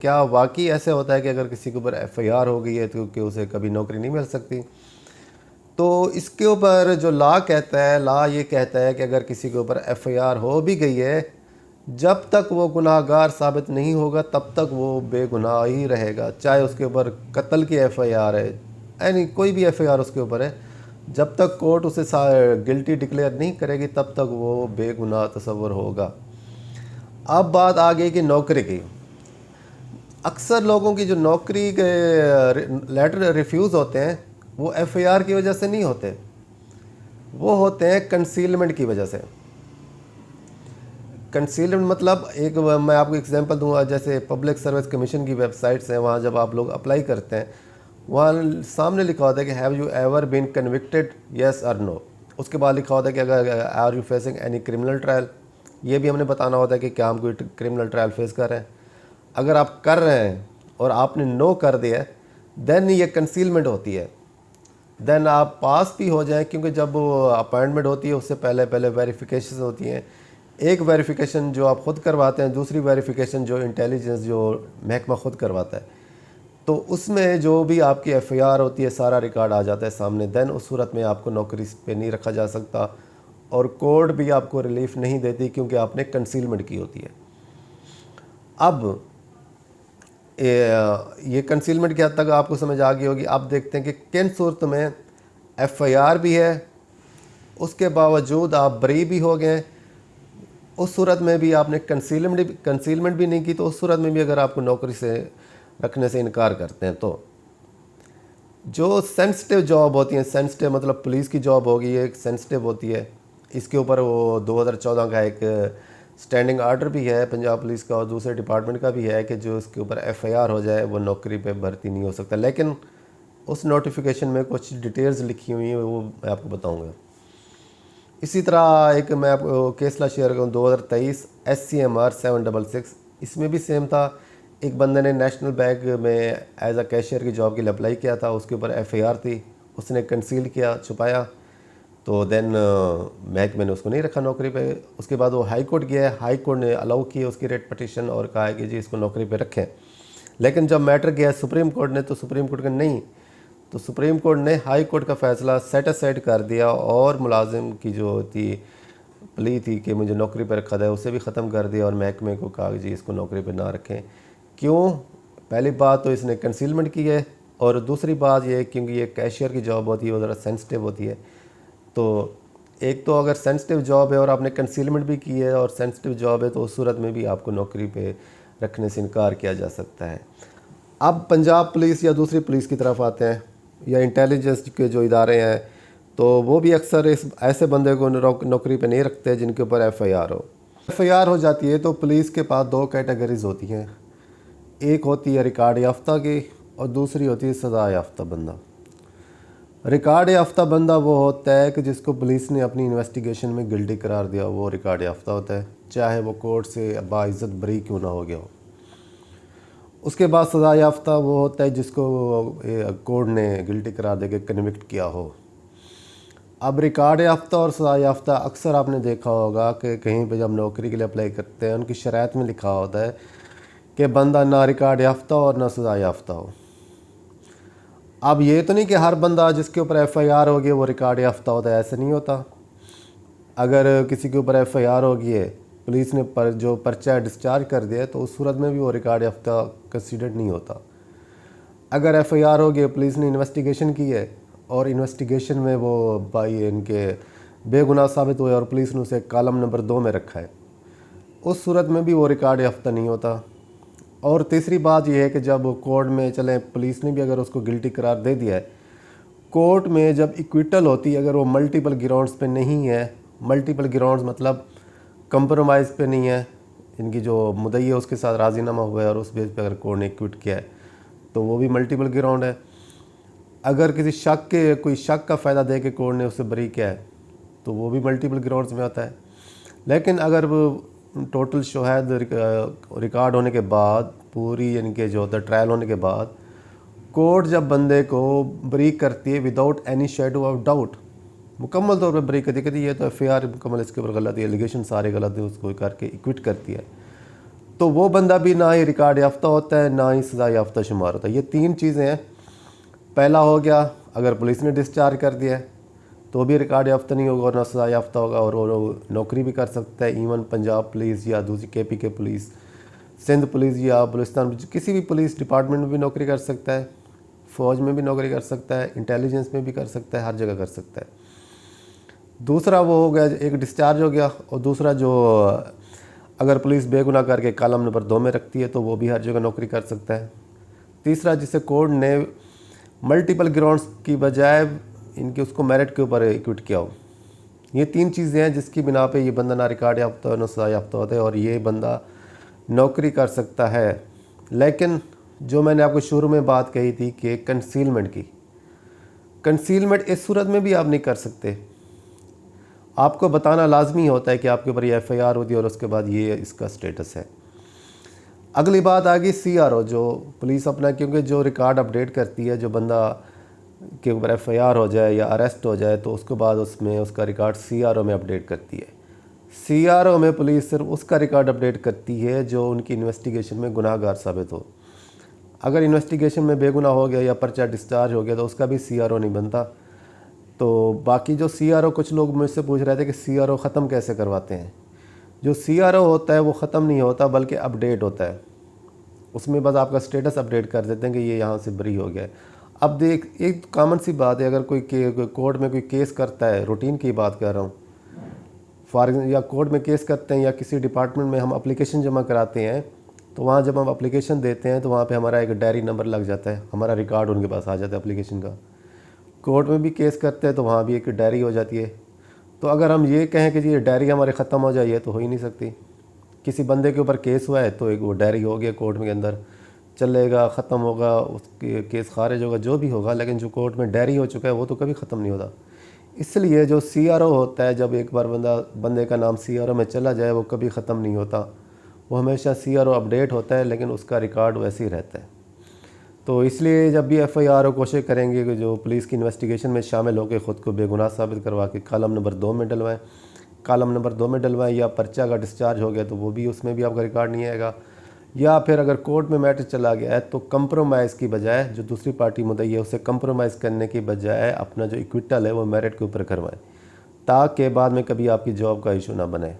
क्या वाकई ऐसे होता है कि अगर किसी के ऊपर एफआईआर हो गई है तो कि उसे कभी नौकरी नहीं मिल सकती? तो इसके ऊपर जो लॉ कहता है, लॉ ये कहता है कि अगर किसी के ऊपर एफआईआर हो भी गई है, जब तक वो गुनाहगार साबित नहीं होगा तब तक वो बेगुनाह ही रहेगा। चाहे उसके ऊपर कत्ल की एफआईआर है, यानी कोई भी एफआईआर उसके ऊपर है, जब तक कोर्ट उसे गिल्टी डिक्लेयर नहीं करेगी तब तक वो बेगुनाह तस्वर होगा। अब बात आ गई कि नौकरी की। अक्सर लोगों की जो नौकरी के लेटर रिफ्यूज़ होते हैं वो एफआईआर की वजह से नहीं होते, वो होते हैं कंसीलमेंट की वजह से। कंसीलमेंट मतलब, एक मैं आपको एग्जांपल दूंगा, जैसे पब्लिक सर्विस कमीशन की वेबसाइट्स हैं, वहाँ जब आप लोग अप्लाई करते हैं वहाँ सामने लिखा होता है कि have you ever been convicted, yes और नो। उसके बाद लिखा होता है कि अगर are you facing any criminal trial, ये भी हमने बताना होता है कि क्या हम कोई क्रिमिनल ट्रायल फेस कर रहे हैं। अगर आप कर रहे हैं और आपने नो कर दिया देन ये कंसीलमेंट होती है। देन आप पास भी हो जाएं, क्योंकि जब अपॉइंटमेंट होती है उससे पहले पहले वेरिफिकेशन होती हैं। एक वेरिफिकेशन जो आप ख़ुद करवाते हैं, दूसरी वेरिफिकेशन जो इंटेलिजेंस जो महकमा ख़ुद करवाता है, तो उसमें जो भी आपकी एफआईआर होती है सारा रिकॉर्ड आ जाता है सामने। देन उस सूरत में आपको नौकरी पे नहीं रखा जा सकता और कोर्ट भी आपको रिलीफ नहीं देती क्योंकि आपने कंसीलमेंट की होती है। अब ये कंसीलमेंट की हद तक आपको समझ आ गई होगी। आप देखते हैं कि किन सूरत में एफआईआर भी है, उसके बावजूद आप बरी भी हो गए, उस सूरत में भी आपने कंसीलमेंट भी नहीं की, तो उस सूरत में भी अगर आपको नौकरी से रखने से इनकार करते हैं तो जो सेंसिटिव जॉब होती हैं, सेंसिटिव मतलब पुलिस की जॉब होगी, एक सेंसिटिव होती है। इसके ऊपर वो 2014 का एक स्टैंडिंग आर्डर भी है पंजाब पुलिस का और दूसरे डिपार्टमेंट का भी है कि जो इसके ऊपर एफआईआर हो जाए वो नौकरी पे भर्ती नहीं हो सकता। लेकिन उस नोटिफिकेशन में कुछ डिटेल्स लिखी हुई हैं, वो मैं आपको बताऊंगा। इसी तरह एक मैं आपको केसला शेयर करूँ, 2023 SCMR 766, इसमें भी सेम था। एक बंदे ने नेशनल बैंक में एज अ कैशियर की जॉब के लिए अप्लाई किया था, उसके ऊपर एफआईआर थी, उसने कंसील किया, छुपाया, तो देन महकमे ने उसको नहीं रखा नौकरी पे। उसके बाद वो हाई कोर्ट गया, हाई कोर्ट ने अलाउ किया उसकी रेट पटिशन और कहा है कि जी इसको नौकरी पे रखें। लेकिन जब मैटर गया सुप्रीम कोर्ट ने, तो सुप्रीम कोर्ट का नहीं, तो सुप्रीम कोर्ट ने हाई कोर्ट का फ़ैसला सेट असाइड कर दिया और मुलाजिम की जो थी प्ली थी कि मुझे नौकरी पर रखा था उसे भी ख़त्म कर दिया और महकमे को कहा कि जी इसको नौकरी पर ना रखें। क्यों? पहली बात तो इसने कंसीलमेंट की है, और दूसरी बात ये क्योंकि ये कैशियर की जॉब होती है वो ज़रा सेंसिटिव होती है। तो एक तो अगर सेंसिटिव जॉब है और आपने कंसीलमेंट भी की है और सेंसिटिव जॉब है, तो उस सूरत में भी आपको नौकरी पे रखने से इनकार किया जा सकता है। अब पंजाब पुलिस या दूसरी पुलिस की तरफ आते हैं, या इंटेलिजेंस के जो इदारे हैं, तो वो भी अक्सर इस ऐसे बंदे को नौकरी पे नहीं रखते जिनके ऊपर एफआईआर हो। एफआईआर हो जाती है तो पुलिस के पास दो कैटेगरीज होती हैं, एक होती है रिकॉर्ड याफ्ता की और दूसरी होती है सज़ा याफ्ता बंदा। रिकॉर्ड याफ्ता बंदा वो होता है कि जिसको पुलिस ने अपनी इन्वेस्टिगेशन में गिल्टी करार दिया, वो रिकॉर्ड याफ्ता होता है, चाहे वो कोर्ट से बाइज़्ज़त बरी क्यों ना हो गया हो। उसके बाद सज़ा याफ्ता वो होता है जिसको कोर्ट ने गिल्टी करार दे के कन्विक्ट किया हो। अब रिकॉर्ड याफ्ता और सज़ा याफ्ता अक्सर आपने देखा होगा कि कहीं पे जब नौकरी के लिए अप्लाई करते हैं उनकी शराइत में लिखा होता है कि बंदा ना रिकॉर्ड याफ्ता और ना सज़ा याफ्ता हो। अब ये तो नहीं कि हर बंदा जिसके ऊपर एफआईआर होगी वो रिकॉर्ड याफ्ता होता है, ऐसा नहीं होता। अगर किसी के ऊपर एफआईआर होगी है, पुलिस ने जो पर्चा डिस्चार्ज कर दिया तो उस सूरत में भी वो रिकॉर्ड याफ्ता कंसीडर्ड नहीं होता। अगर एफआईआर होगी, पुलिस ने इन्वेस्टिगेशन की है और इन्वेस्टिगेशन में वो भाई इनके बेगुनाह साबित हुए और पुलिस ने उसे कॉलम नंबर 2 में रखा है, उस सूरत में भी वो रिकॉर्ड याफ्ता नहीं होता। और तीसरी बात यह है कि जब कोर्ट में चलें, पुलिस ने भी अगर उसको गिल्टी करार दे दिया है, कोर्ट में जब इक्विटल होती है, अगर वो मल्टीपल ग्राउंड्स पे नहीं है, मल्टीपल ग्राउंड्स मतलब कंप्रोमाइज़ पे नहीं है, इनकी जो मुद्दई है उसके साथ राजीनामा हुआ है और उस बेस पे अगर कोर्ट ने इक्विट किया है तो वो भी मल्टीपल ग्राउंड है। अगर किसी कोई शक का फ़ायदा दे के कोर्ट ने उसे बरी किया है तो वो भी मल्टीपल ग्राउंड्स में आता है। लेकिन अगर वो टोटल शोहद रिकॉर्ड होने के बाद, पूरी इनके जो होता है ट्रायल होने के बाद, कोर्ट जब बंदे को बरी करती है without any shadow of doubt, मुकम्मल तौर पर बरी करती है, ये तो एफआईआर मुकम्मल इसके ऊपर गलत है, एलिगेशन सारे गलत है, उसको करके इक्विट करती है, तो वो बंदा भी ना ही रिकॉर्ड याफ्ता होता है, ना ही सज़ा याफ्ता शुमार होता है। ये 3 चीज़ें हैं। पहला हो गया, अगर पुलिस ने डिस्चार्ज कर दिया है तो भी रिकॉर्ड याफ्ता नहीं होगा और ना सज़ा याफ्ता होगा, और वो नौकरी भी कर सकता है। इवन पंजाब पुलिस या दूसरी KPK पुलिस, सिंध पुलिस या बलूचिस्तान, किसी भी पुलिस डिपार्टमेंट में भी नौकरी कर सकता है, फ़ौज में भी नौकरी कर सकता है, इंटेलिजेंस में भी कर सकता है, हर जगह कर सकता है। दूसरा वो हो गया, एक डिस्चार्ज हो गया, और दूसरा जो अगर पुलिस बेगुनाह करके कॉलम नंबर 2 में रखती है तो वो भी हर जगह नौकरी कर सकता है। तीसरा, जिसे कोर्ट ने मल्टीपल ग्राउंड्स की बजाय इनके उसको मेरिट के ऊपर इक्विट किया हो। ये 3 चीज़ें हैं जिसकी बिना पे ये बंदा ना रिकॉर्ड याफ्ता ना सज़ा याफ्ता होता है और ये बंदा नौकरी कर सकता है। लेकिन जो मैंने आपको शुरू में बात कही थी कि कंसीलमेंट की, कंसीलमेंट इस सूरत में भी आप नहीं कर सकते। आपको बताना लाजमी होता है कि आपके ऊपर ये FIR होती है और उसके बाद ये इसका स्टेटस है। अगली बात आ गई CRO, जो पुलिस अपना, क्योंकि जो रिकॉर्ड अपडेट करती है, जो बंदा के ऊपर FIR हो जाए या अरेस्ट हो जाए तो उसके बाद उसमें उसका रिकॉर्ड CRO में अपडेट करती है। CRO में पुलिस सिर्फ उसका रिकॉर्ड अपडेट करती है जो उनकी इन्वेस्टिगेशन में गुनाहगार साबित हो। अगर इन्वेस्टिगेशन में बेगुनाह हो गया या पर्चा डिस्चार्ज हो गया तो उसका भी CRO नहीं बनता। तो बाकी जो CRO, कुछ लोग मुझसे पूछ रहे थे कि CRO ख़त्म कैसे करवाते हैं। जो CRO होता है वो ख़त्म नहीं होता बल्कि अपडेट होता है। उसमें बस आपका स्टेटस अपडेट कर देते हैं कि ये यहाँ से बरी हो गया है। अब देख, एक कॉमन सी बात है, अगर कोई कोर्ट में कोई केस करता है, रूटीन की बात कर रहा हूँ, या कोर्ट में केस करते हैं या किसी डिपार्टमेंट में हम एप्लीकेशन जमा कराते हैं, तो वहाँ जब हम एप्लीकेशन देते हैं तो वहाँ पे हमारा एक डायरी नंबर लग जाता है, हमारा रिकॉर्ड उनके पास आ जाता है एप्लीकेशन का। कोर्ट में भी केस करते हैं तो वहाँ भी एक डायरी हो जाती है। तो अगर हम ये कहें कि जी ये डायरी हमारी ख़त्म हो जाए तो हो ही नहीं सकती। किसी बंदे के ऊपर केस हुआ है तो एक वो डायरी हो गया, कोर्ट में अंदर चलेगा, ख़त्म होगा, उसके केस खारिज होगा, जो भी होगा, लेकिन जो कोर्ट में डायरी हो चुका है वो तो कभी ख़त्म नहीं होता। इसलिए जो CRO होता है, जब एक बार बंदे का नाम CRO में चला जाए वो कभी ख़त्म नहीं होता, वो हमेशा CRO अपडेट होता है, लेकिन उसका रिकॉर्ड वैसे ही रहता है। तो इसलिए जब भी FIR कोशिश करेंगे कि जो पुलिस की इन्वेस्टिगेशन में शामिल होकर ख़ुद को बेगुनाह साबित करवा के कॉलम नंबर 2 में डलवाएँ, कॉलम नंबर 2 में डलवाएँ, या पर्चा का डिस्चार्ज हो गया तो वो भी, उसमें भी आपका रिकॉर्ड नहीं आएगा, या फिर अगर कोर्ट में मैटर चला गया है तो कंप्रोमाइज़ की बजाय, जो दूसरी पार्टी मुद्दई है उसे कंप्रोमाइज़ करने की बजाय अपना जो इक्विटल है वो मेरिट के ऊपर करवाएं, ताकि बाद में कभी आपकी जॉब का इशू ना बने।